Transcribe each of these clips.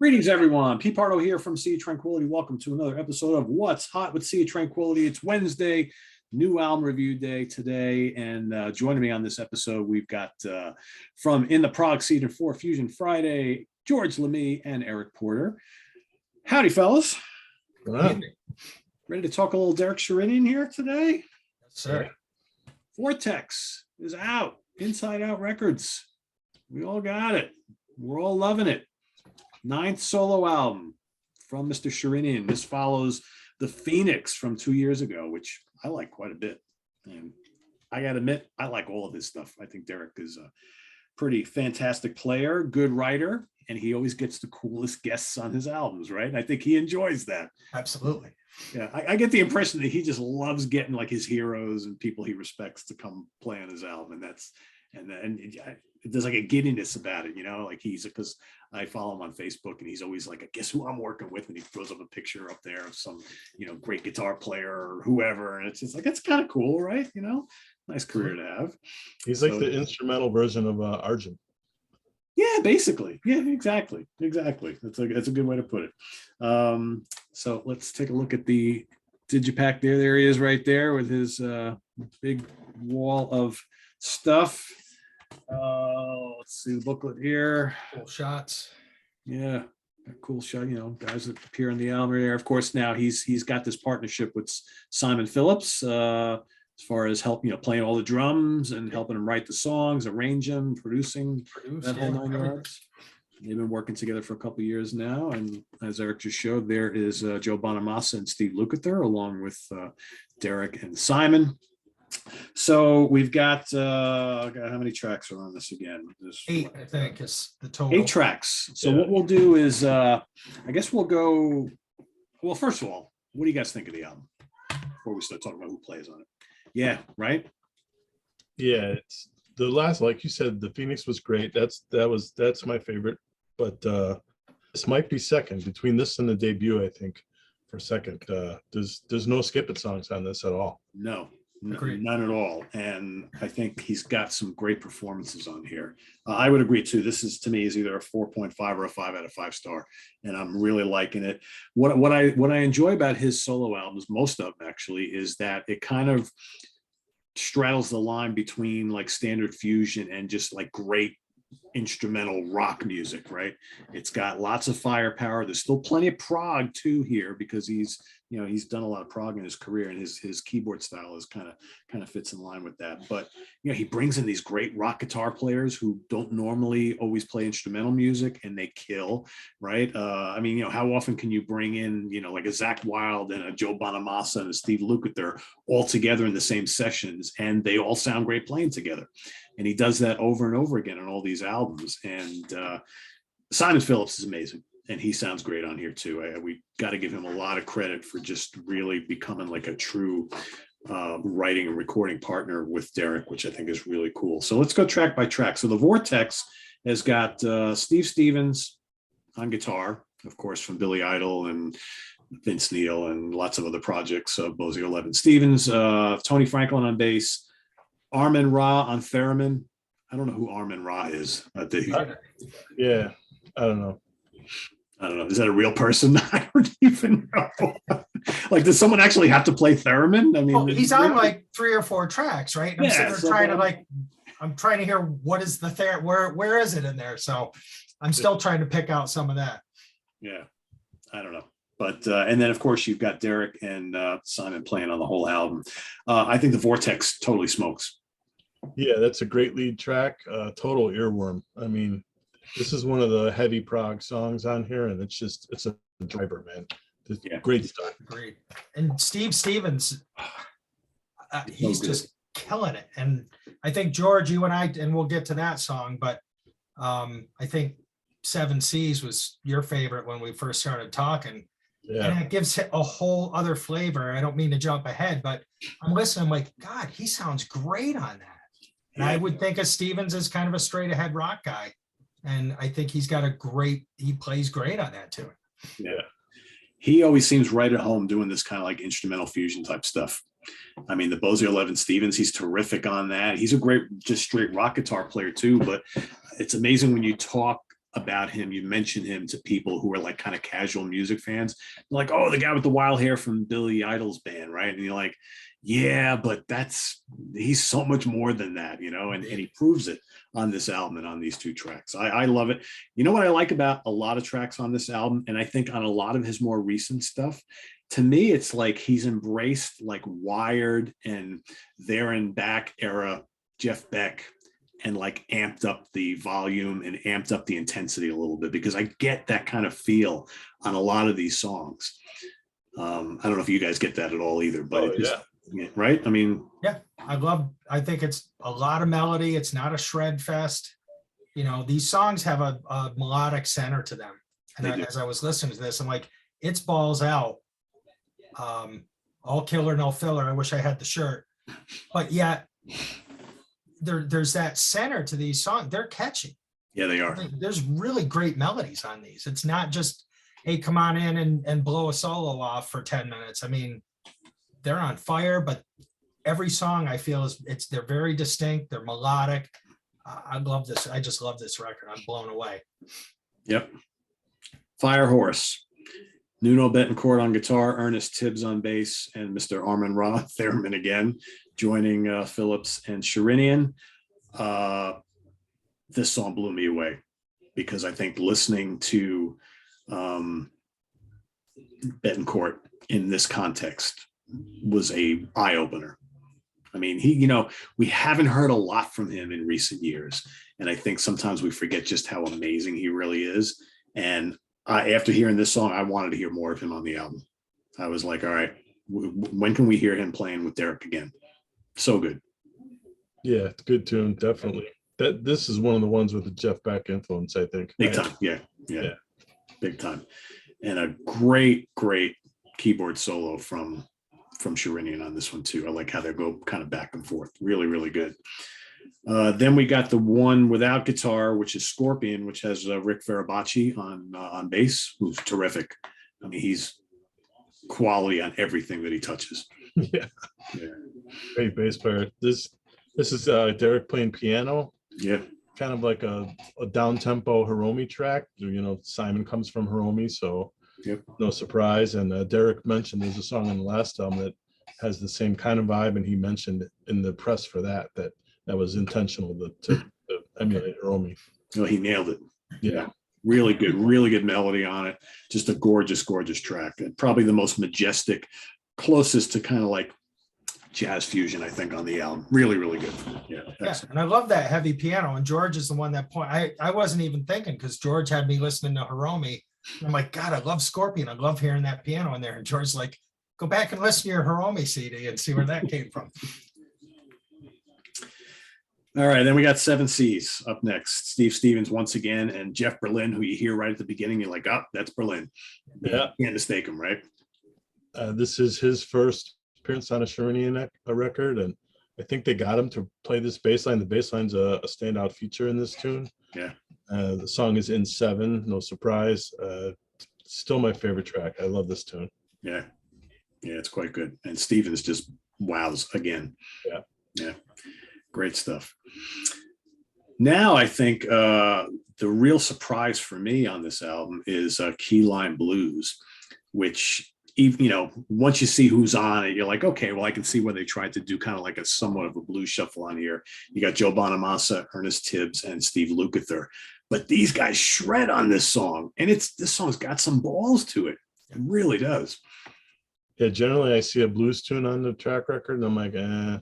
Greetings, everyone. Pete Pardo here from Sea of Tranquility. Welcome to another episode of What's Hot with Sea of Tranquility. It's Wednesday, new album review day today. And joining me on this episode, we've got from In the Prague Season 4 Fusion Friday, George Lamie and Eric Porter. Howdy, fellas. Ready to talk a little Derek Sherinian here today? Yes, sir. Vortex is out. InsideOut Records. We all got it. We're all loving it. 9th solo album from Mr. Sherinian. This follows the Phoenix from 2 years ago, which I like quite a bit. And I got to admit, I like all of his stuff. I think Derek is a pretty fantastic player, good writer, and he always gets the coolest guests on his albums, right? And I think he enjoys that. Absolutely. Yeah, I get the impression that he just loves getting like his heroes and people he respects to come play on his album. And there's like a giddiness about it, you know, like because I follow him on Facebook and he's always like, guess who I'm working with? And he throws up a picture up there of some, great guitar player or whoever. And it's just like, that's kind of cool, right? Nice career to have. He's like the instrumental version of Arjun. Yeah, basically. Yeah, exactly. That's a good way to put it. So let's take a look at the digipack there. There he is right there with his big wall of stuff. Let's see the booklet here. Cool shots. Yeah, a cool shot. Guys that appear on the album there. Of course, now he's got this partnership with Simon Phillips as far as help, playing all the drums and helping him write the songs, arrange them, producing that whole 9 yards. They've been working together for a couple of years now, and as Eric just showed, there is Joe Bonamassa and Steve Lukather, along with Derek and Simon. So we've got how many tracks are on this again? 8, I think, is the total. 8 tracks. So what we'll do is, I guess we'll go. Well, first of all, what do you guys think of the album before we start talking about who plays on it? Yeah, right. Yeah, it's the last, like you said, the Phoenix was great. That's my favorite. But this might be second between this and the debut. I think for second. There's no skip it songs on this at all. No, none at all. And I think he's got some great performances on here. I would agree too. This is, to me, is either a 4.5 or a 5 out of 5 star, and I'm really liking it. What I enjoy about his solo albums, most of them actually, is that it kind of straddles the line between like standard fusion and just like great instrumental rock music, right? It's got lots of firepower. There's still plenty of prog too here, because he's done a lot of prog in his career, and his keyboard style is kind of fits in line with that. But he brings in these great rock guitar players who don't normally always play instrumental music, and they kill, right? How often can you bring in like a Zakk Wylde and a Joe Bonamassa and a Steve Lukather all together in the same sessions, and they all sound great playing together? And he does that over and over again on all these albums. And Simon Phillips is amazing, and he sounds great on here too. We got to give him a lot of credit for just really becoming like a true writing and recording partner with Derek, which I think is really cool. So let's go track by track. So the Vortex has got Steve Stevens on guitar, of course, from Billy Idol and Vince Neil and lots of other projects. Bozier 11 Stevens, Tony Franklin on bass, Armin Ra on theremin. I don't know who Armin Ra is. Yeah, I don't know. Is that a real person? I don't even know. Like, does someone actually have to play theremin? I mean, he's on like 3 or 4 tracks, right? And I'm trying to hear what is the where is it in there? So I'm still trying to pick out some of that. Yeah, I don't know. But and then of course you've got Derek and Simon playing on the whole album. I think the Vortex totally smokes. Yeah, that's a great lead track. Total earworm. I mean, this is one of the heavy prog songs on here, and it's a driver, man. Great stuff. Great. And Steve Stevens, he's just killing it. And I think, George, you and I, and we'll get to that song, but I think 7 Seas was your favorite when we first started talking. Yeah. And it gives it a whole other flavor. I don't mean to jump ahead, but I'm listening, I'm like, God, he sounds great on that. And I would think of Stevens as kind of a straight ahead rock guy. And I think he plays great on that too. Yeah. He always seems right at home doing this kind of like instrumental fusion type stuff. I mean, the Bozier 11 Stevens, he's terrific on that. He's a great, just straight rock guitar player too, but it's amazing when you talk about him, you mention him to people who are like kind of casual music fans, they're like, oh, the guy with the wild hair from Billy Idol's band, right? And you're like, yeah, but he's so much more than that, and he proves it on this album and on these two tracks. I love it. You know what I like about a lot of tracks on this album, and I think on a lot of his more recent stuff, to me, it's like he's embraced like Wired and There and Back era Jeff Beck, and like amped up the volume and amped up the intensity a little bit, because I get that kind of feel on a lot of these songs. I don't know if you guys get that at all either, but right? I mean, yeah, I think it's a lot of melody. It's not a shred fest. These songs have a melodic center to them. And as I was listening to this, I'm like, it's balls out. All killer, no filler. I wish I had the shirt, but yet there's that center to these songs. They're catchy. Yeah, they are. There's really great melodies on these. It's not just, hey, come on in and blow a solo off for 10 minutes. I mean, they're on fire, but every song I feel they're very distinct. They're melodic. I love this. I just love this record. I'm blown away. Yep. Fire Horse. Nuno Betancourt on guitar, Ernest Tibbs on bass, and Mr. Armin Ra theremin again, joining Phillips and Sherinian. This song blew me away, because I think listening to Betancourt in this context was a eye-opener. I mean, we haven't heard a lot from him in recent years, and I think sometimes we forget just how amazing he really is. And after hearing this song, I wanted to hear more of him on the album. I was like, all right, when can we hear him playing with Derek again? So good. Yeah, it's a good tune, definitely. This is one of the ones with the Jeff Beck influence, I think. Big time, yeah, big time. And a great keyboard solo from Sherinian on this one too. I like how they go kind of back and forth. Really, really good. Then we got the one without guitar, which is Scorpion, which has Rick Farabacci on bass, who's terrific. I mean, he's quality on everything that he touches. Yeah. Great bass player. This is Derek playing piano. Yeah. Kind of like a down-tempo Hiromi track. Simon comes from Hiromi, so no surprise. And Derek mentioned there's a song on the last album that has the same kind of vibe, and he mentioned in the press for that was intentional to emulate Hiromi. Oh, he nailed it. Yeah. Really good melody on it. Just a gorgeous track. And probably the most majestic, closest to kind of like jazz fusion, I think, on the album. Really, really good. Yeah. And I love that heavy piano. And George is the one that I wasn't even thinking, because George had me listening to Hiromi. I'm like, God, I love Scorpion. I love hearing that piano in there. And George's like, go back and listen to your Hiromi CD and see where that came from. All right, then we got 7 C's up next. Steve Stevens once again, and Jeff Berlin, who you hear right at the beginning. You're like, oh, that's Berlin. Yeah. You can't mistake him, right? This is his first appearance on a Sherinian record, and I think they got him to play this bass line. The bass line's a standout feature in this tune. Yeah. The song is In 7, no surprise. Still my favorite track. I love this tune. Yeah, it's quite good. And Stevens just wows again. Yeah. Great stuff. Now, I think the real surprise for me on this album is Key Lime Blues, which, once you see who's on it, you're like, okay, well, I can see where they tried to do kind of like a somewhat of a blues shuffle on here. You got Joe Bonamassa, Ernest Tibbs, and Steve Lukather. But these guys shred on this song, and this song's got some balls to it. It really does. Yeah, generally I see a blues tune on the track record, and I'm like, I'm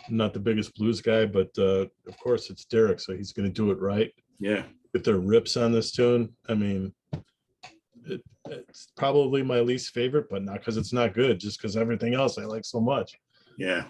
not the biggest blues guy, but of course it's Derek, so he's going to do it right. Yeah. With their rips on this tune, I mean, it's probably my least favorite, but not because it's not good, just because everything else I like so much. Yeah.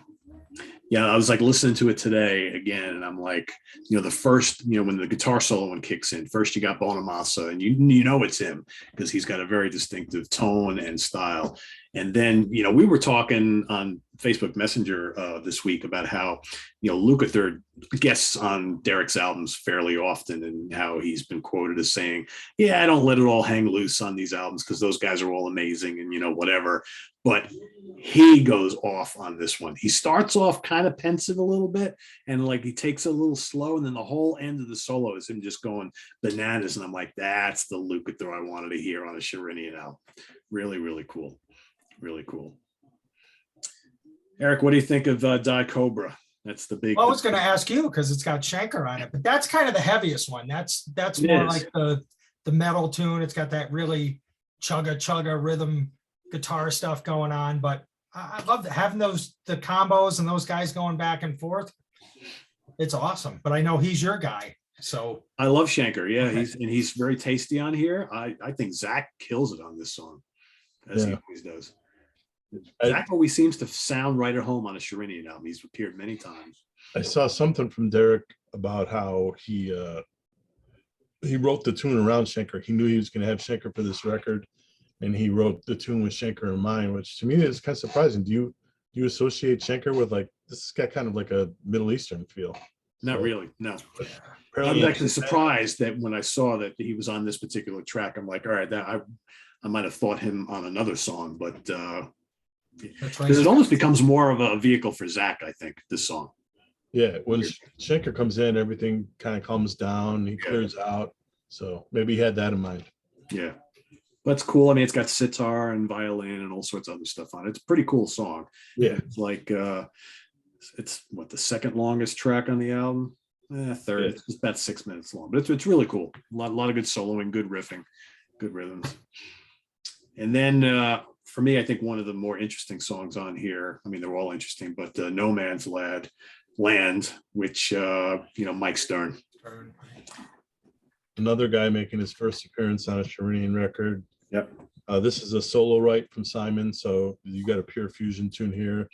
I was like listening to it today again, and I'm like, the first, when the guitar solo one kicks in, first you got Bonamassa, and you know it's him because he's got a very distinctive tone and style. And then, we were talking on Facebook Messenger this week about how, Lukather guests on Derek's albums fairly often, and how he's been quoted as saying, yeah, I don't let it all hang loose on these albums because those guys are all amazing and, whatever. But he goes off on this one. He starts off kind of pensive a little bit, and like he takes a little slow, and then the whole end of the solo is him just going bananas. And I'm like, that's the Lukather I wanted to hear on a Sherinian album. Really, really cool. Really cool. Eric, what do you think of Die Cobra? That's the big. Well, I was going to ask you because it's got Schenker on it, but that's kind of the heaviest one. That's more like the metal tune. It's got that really chugga rhythm guitar stuff going on. But I love having the combos and those guys going back and forth. It's awesome. But I know he's your guy, so I love Schenker. Yeah, he's very tasty on here. I think Zach kills it on this song, as he always does. Zach always seems to sound right at home on a Sherinian album. He's appeared many times. I saw something from Derek about how he wrote the tune around Schenker. He knew he was going to have Schenker for this record, and he wrote the tune with Schenker in mind, which to me is kind of surprising. Do you associate Schenker with, like, this has got kind of like a Middle Eastern feel? Not really, no. I'm actually surprised that when I saw that he was on this particular track, I'm like, all right, that I might have thought him on another song, but because it almost becomes more of a vehicle for Zach, I think, this song. Yeah, when Schenker comes in, everything kind of calms down, he clears out. So maybe he had that in mind. Yeah, that's cool. I mean, it's got sitar and violin and all sorts of other stuff on it. It's a pretty cool song. Yeah, it's like it's what, the second longest track on the album. Third. Yeah. It's about 6 minutes long, but it's really cool. A lot of good soloing, good riffing, good rhythms. And then for me, I think one of the more interesting songs on here, I mean, they're all interesting, but No Man's Land, which, Mike Stern. Another guy making his first appearance on a Sherinian record. Yep. This is a solo write from Simon, so you got a pure fusion tune here,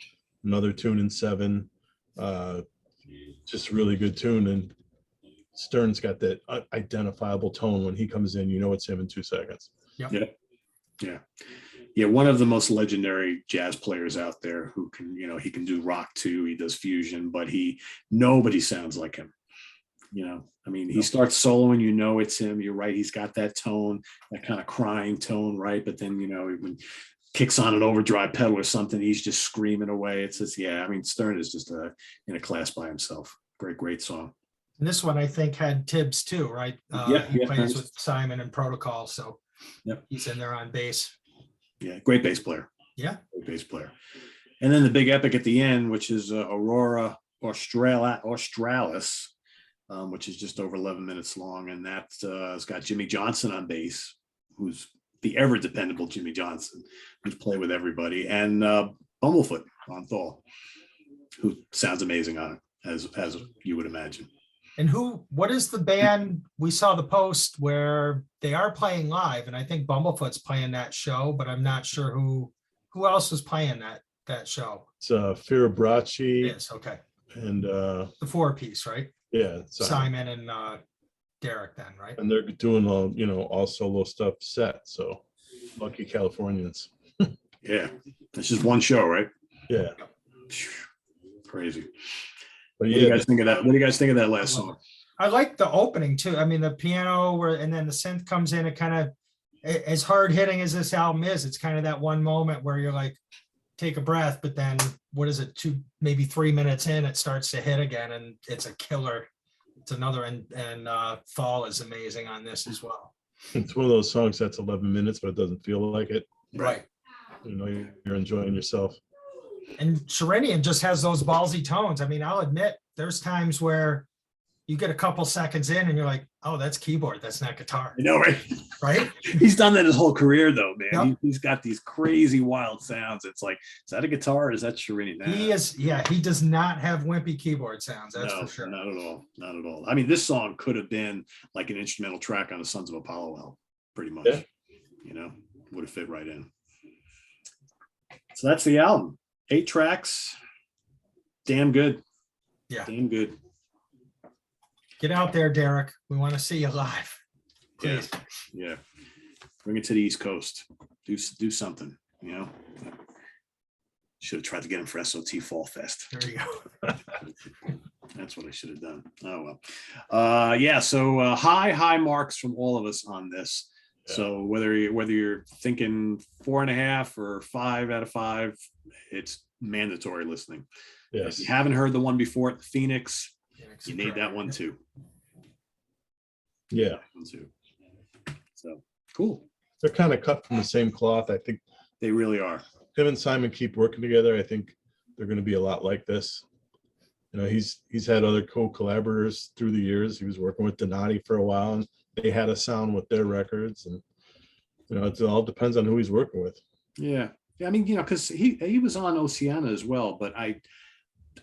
another tune in 7. Just a really good tune, and Stern's got that identifiable tone. When he comes in, it's him in 2 seconds. Yep. Yeah, one of the most legendary jazz players out there who can, he can do rock too. He does fusion, but nobody sounds like him. I mean, he starts soloing, it's him. You're right. He's got that tone, that kind of crying tone, right? But then, when kicks on an overdrive pedal or something, he's just screaming away. It's just, I mean, Stern is just in a class by himself. Great song. And this one, I think, had Tibbs too, right? He plays with Simon and Protocol, so he's in there on bass. Yeah, great bass player. Yeah. Great bass player. And then the big epic at the end, which is Aurora Australis, which is just over 11 minutes long. And that has got Jimmy Johnson on bass, who's the ever dependable Jimmy Johnson, who's played with everybody, and Bumblefoot on Thal, who sounds amazing on it, as you would imagine. And what is the band? We saw the post where they are playing live, and I think Bumblefoot's playing that show, but I'm not sure who else was playing that show. It's Firabraci. Yes, okay. And the 4-piece, right? Yeah, Simon and Derek then, right? And they're doing all solo stuff set. So lucky Californians. Yeah, it's just one show, right? Yeah. Crazy. But what do you guys think of that? What do you guys think of that last song? I like the opening too. I mean, the piano and then the synth comes in. It kind of, as hard hitting as this album is, it's kind of that one moment where you're like, take a breath, but then what is it? 2, maybe 3 minutes in, it starts to hit again, and it's a killer. It's another, and Thal is amazing on this as well. It's one of those songs that's 11 minutes, but it doesn't feel like it. Right. You're enjoying yourself. And Sherinian just has those ballsy tones. I mean, I'll admit there's times where you get a couple seconds in and you're like, oh, that's keyboard. That's not guitar. You know, right? Right? He's done that his whole career, though, man. Yep. He's got these crazy, wild sounds. It's like, is that a guitar or is that Sherinian? He does not have wimpy keyboard sounds. That's for sure. Not at all. Not at all. I mean, this song could have been like an instrumental track on the Sons of Apollo album, pretty much. Yeah. Would have fit right in. So that's the album. 8 tracks. Damn good. Yeah. Damn good. Get out there, Derek. We want to see you live. Please. Yeah. Bring it to the East Coast. Do something, Should have tried to get him for SOT Fall Fest. There you go. That's what I should have done. Oh well. Yeah. So high marks from all of us on this. Yeah. So whether you're thinking 4.5 or 5 out of 5, it's mandatory listening. Yes. If you haven't heard the one before it, Phoenix, you need that one too. Yeah. So cool. They're kind of cut from the same cloth. I think They really are. him and Simon keep working together. I think they're going to be a lot like this. You know, he's had other co-collaborators through the years. He was working with Donati for a while, and they had a sound with their records. And you know, it all depends on who he's working with. Yeah. I mean, you know, because he was on Oceana as well, but I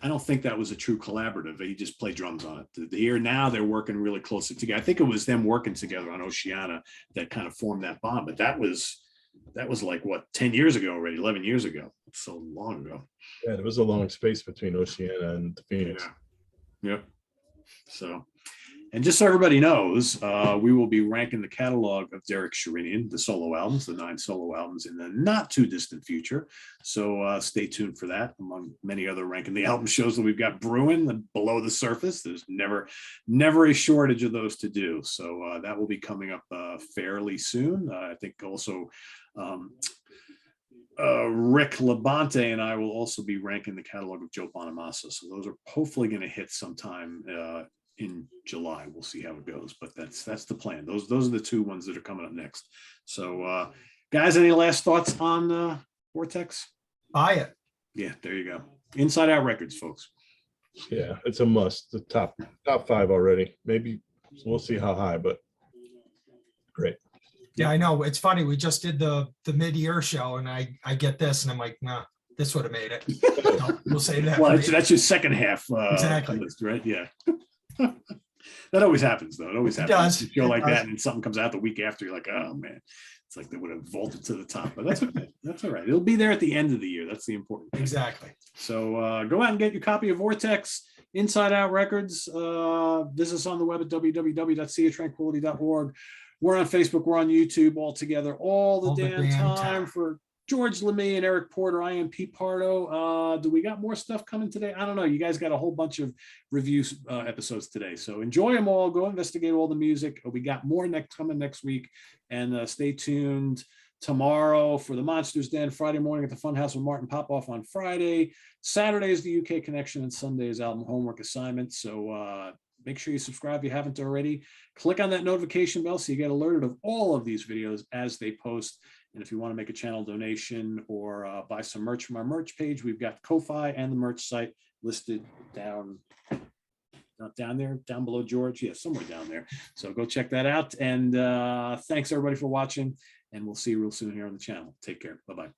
don't think that was a true collaborative. He just played drums on it. Here now they're working really closely together. I think it was them working together on Oceana that kind of formed that bond. But that was like what, 10 years ago already, 11 years ago. So long ago. Yeah, there was a long space between Oceana and the Phoenix. Yeah. Yep. So, and just so everybody knows, we will be ranking the catalog of Derek Sherinian, the solo albums, the 9 solo albums in the not too distant future. So stay tuned for that, among many other ranking the album shows that we've got brewing below the surface. There's never a shortage of those to do. So that will be coming up fairly soon. I think also Rick Labonte and I will also be ranking the catalog of Joe Bonamassa. So those are hopefully going to hit sometime in July. We'll see how it goes, but that's the plan. Those are the 2 ones that are coming up next. So guys, any last thoughts on Vortex? Buy it. Yeah, there you go. Inside Out Records, folks. Yeah, it's a must. The top 5 already. Maybe we'll see how high, but great. Yeah, I know. It's funny. We just did the mid-year show, and I get this, and I'm like, nah, this would have made it. No, we'll say that. Well, that's your second half Exactly. list, right? Yeah. That always happens, though. It always happens. does. You feel It like does. that, and then something comes out the week after. You're like, oh man, it's like they would have vaulted to the top. But that's okay. That's all right. It'll be there at the end of the year. That's the important thing. Exactly. So go out and get your copy of Vortex, Inside Out Records. Visit us on the web at www.seatranquility.org. We're on Facebook. We're on YouTube all together all the damn time. For George Lamie and Eric Porter, I am Pete Pardo. Do we got more stuff coming today? I don't know. You guys got a whole bunch of reviews episodes today. So enjoy them all. Go investigate all the music. We got more coming next week. And stay tuned tomorrow for the Monsters Den, Friday morning at the Funhouse with Martin Popoff on Friday. Saturday is the UK Connection, and Sunday is album homework assignment. So make sure you subscribe if you haven't already. Click on that notification bell so you get alerted of all of these videos as they post. And if you want to make a channel donation or buy some merch from our merch page, we've got Ko-Fi and the merch site listed down, not down there, down below George. Yeah, somewhere down there. So go check that out. And thanks everybody for watching. And we'll see you real soon here on the channel. Take care. Bye-bye.